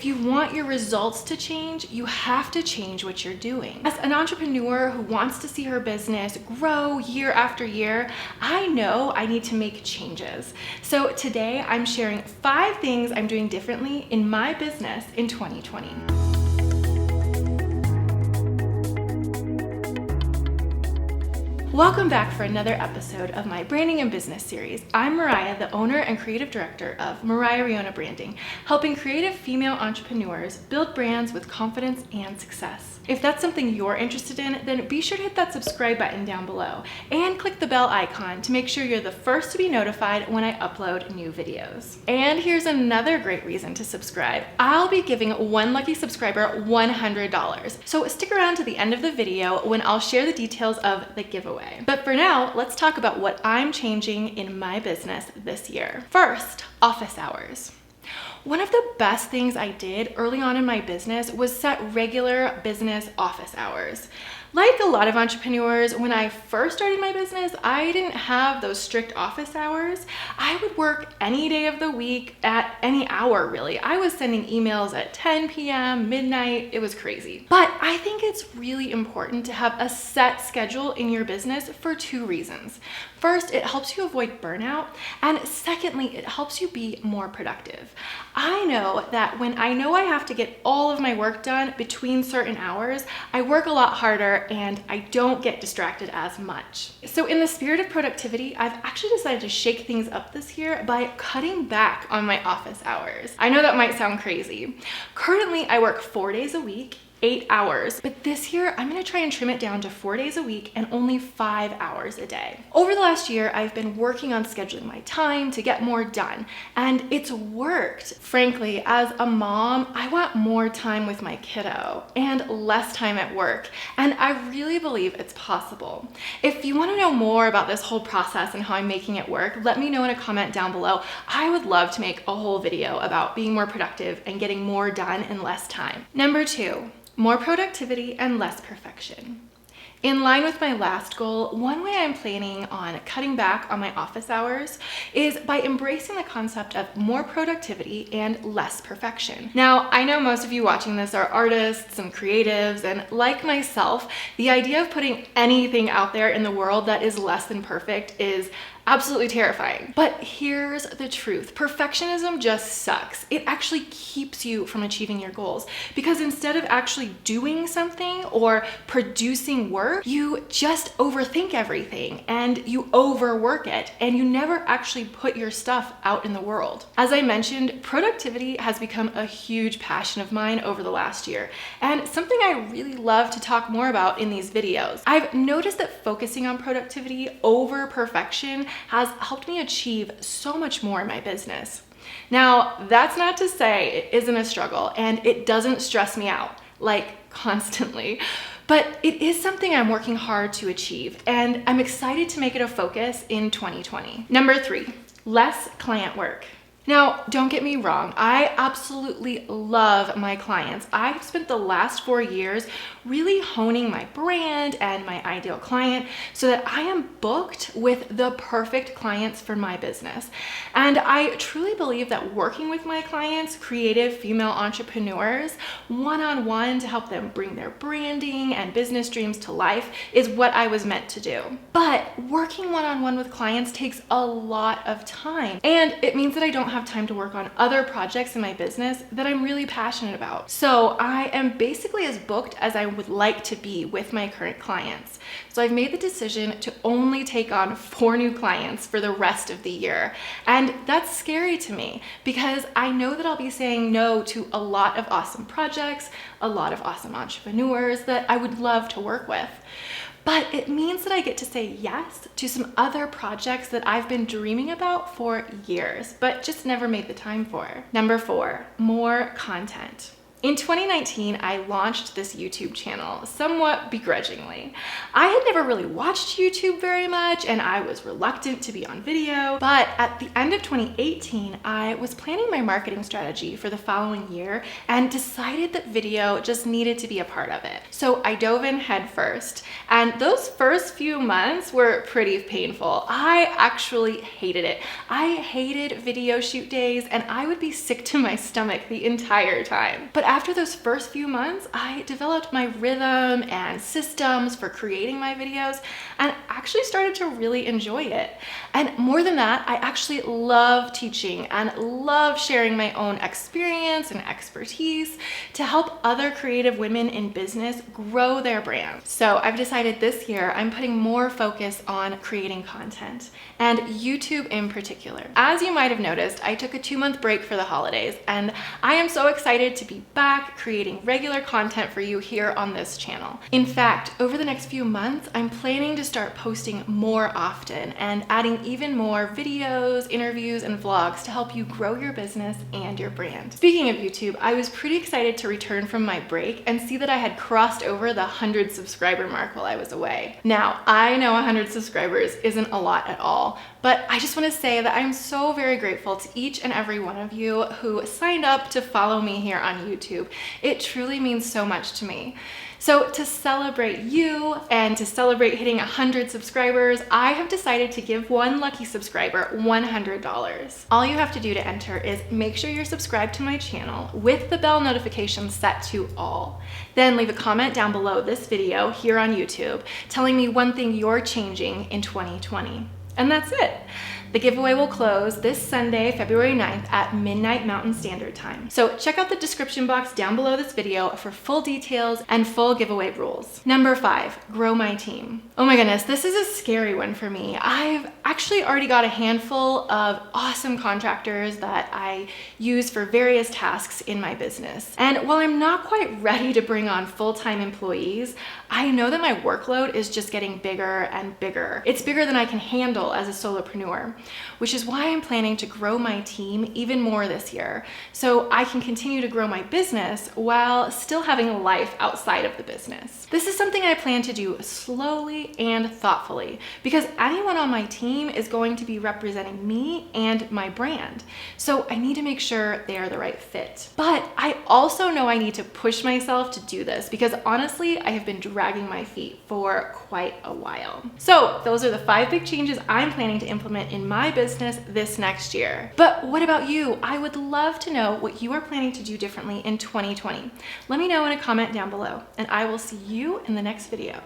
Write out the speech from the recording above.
If you want your results to change, you have to change what you're doing. As an entrepreneur who wants to see her business grow year after year, I know I need to make changes. So today I'm sharing 5 things I'm doing differently in my business in 2020. Welcome back for another episode of my Branding and Business series. I'm Mariah, the owner and creative director of Mariah Riona Branding, helping creative female entrepreneurs build brands with confidence and success. If that's something you're interested in, then be sure to hit that subscribe button down below and click the bell icon to make sure you're the first to be notified when I upload new videos. And here's another great reason to subscribe. I'll be giving one lucky subscriber $100. So stick around to the end of the video when I'll share the details of the giveaway. But for now, let's talk about what I'm changing in my business this year. First, office hours. One of the best things I did early on in my business was set regular business office hours. Like a lot of entrepreneurs, when I first started my business, I didn't have those strict office hours. I would work any day of the week at any hour, really. I was sending emails at 10 p.m., midnight. It was crazy. But I think it's really important to have a set schedule in your business for 2 reasons. First, it helps you avoid burnout, and secondly, it helps you be more productive. I know that when I know I have to get all of my work done between certain hours, I work a lot harder and I don't get distracted as much. So in the spirit of productivity, I've actually decided to shake things up this year by cutting back on my office hours. I know that might sound crazy. Currently, I work 4 days a week, 8 hours, but this year I'm gonna try and trim it down to 4 days a week and only 5 hours a day. Over the last year, I've been working on scheduling my time to get more done, and it's worked. Frankly, as a mom, I want more time with my kiddo and less time at work, and I really believe it's possible. If you wanna know more about this whole process and how I'm making it work, let me know in a comment down below. I would love to make a whole video about being more productive and getting more done in less time. Number 2, more productivity and less perfection. In line with my last goal, one way I'm planning on cutting back on my office hours is by embracing the concept of more productivity and less perfection. Now, I know most of you watching this are artists and creatives, and like myself, the idea of putting anything out there in the world that is less than perfect is absolutely terrifying. But here's the truth. Perfectionism just sucks. It actually keeps you from achieving your goals because instead of actually doing something or producing work, you just overthink everything and you overwork it and you never actually put your stuff out in the world. As I mentioned, productivity has become a huge passion of mine over the last year and something I really love to talk more about in these videos. I've noticed that focusing on productivity over perfection has helped me achieve so much more in my business. Now, that's not to say it isn't a struggle and it doesn't stress me out, like constantly, but it is something I'm working hard to achieve and I'm excited to make it a focus in 2020. Number 3, less client work. Now, don't get me wrong, I absolutely love my clients. I've spent the last 4 years really honing my brand and my ideal client so that I am booked with the perfect clients for my business. And I truly believe that working with my clients, creative female entrepreneurs, one-on-one to help them bring their branding and business dreams to life is what I was meant to do. But working one-on-one with clients takes a lot of time, and it means that I don't have time to work on other projects in my business that I'm really passionate about. So I am basically as booked as I would like to be with my current clients. So I've made the decision to only take on 4 new clients for the rest of the year. And that's scary to me because I know that I'll be saying no to a lot of awesome projects, a lot of awesome entrepreneurs that I would love to work with. But it means that I get to say yes to some other projects that I've been dreaming about for years, but just never made the time for. Number 4, more content. In 2019, I launched this YouTube channel somewhat begrudgingly. I had never really watched YouTube very much and I was reluctant to be on video, but at the end of 2018, I was planning my marketing strategy for the following year and decided that video just needed to be a part of it. So I dove in head first, and those first few months were pretty painful. I actually hated it. I hated video shoot days and I would be sick to my stomach the entire time. But after those first few months, I developed my rhythm and systems for creating my videos and actually started to really enjoy it. And more than that, I actually love teaching and love sharing my own experience and expertise to help other creative women in business grow their brand. So I've decided this year I'm putting more focus on creating content, and YouTube in particular. As you might have noticed, I took a 2-month break for the holidays, and I am so excited to be back creating regular content for you here on this channel. In fact, over the next few months, I'm planning to start posting more often and adding even more videos, interviews, and vlogs to help you grow your business and your brand. Speaking of YouTube, I was pretty excited to return from my break and see that I had crossed over the 100 subscriber mark while I was away. Now, I know 100 subscribers isn't a lot at all, but I just want to say that I'm so very grateful to each and every one of you who signed up to follow me here on YouTube. It truly means so much to me. So to celebrate you and to celebrate hitting 100 subscribers, I have decided to give one lucky subscriber $100. All you have to do to enter is make sure you're subscribed to my channel with the bell notification set to all. Then leave a comment down below this video here on YouTube telling me one thing you're changing in 2020. And that's it. The giveaway will close this Sunday, February 9th at midnight Mountain Standard Time. So check out the description box down below this video for full details and full giveaway rules. Number 5, grow my team. Oh my goodness, this is a scary one for me. I've actually already got a handful of awesome contractors that I use for various tasks in my business. And while I'm not quite ready to bring on full-time employees, I know that my workload is just getting bigger and bigger. It's bigger than I can handle as a solopreneur, which is why I'm planning to grow my team even more this year, so I can continue to grow my business while still having a life outside of the business. This is something I plan to do slowly and thoughtfully, because anyone on my team is going to be representing me and my brand. So I need to make sure they are the right fit. But I also know I need to push myself to do this, because honestly, I have been dragging my feet for quite a while. So those are the 5 big changes I'm planning to implement in my business this next year. But what about you? I would love to know what you are planning to do differently in 2020. Let me know in a comment down below, and I will see you in the next video.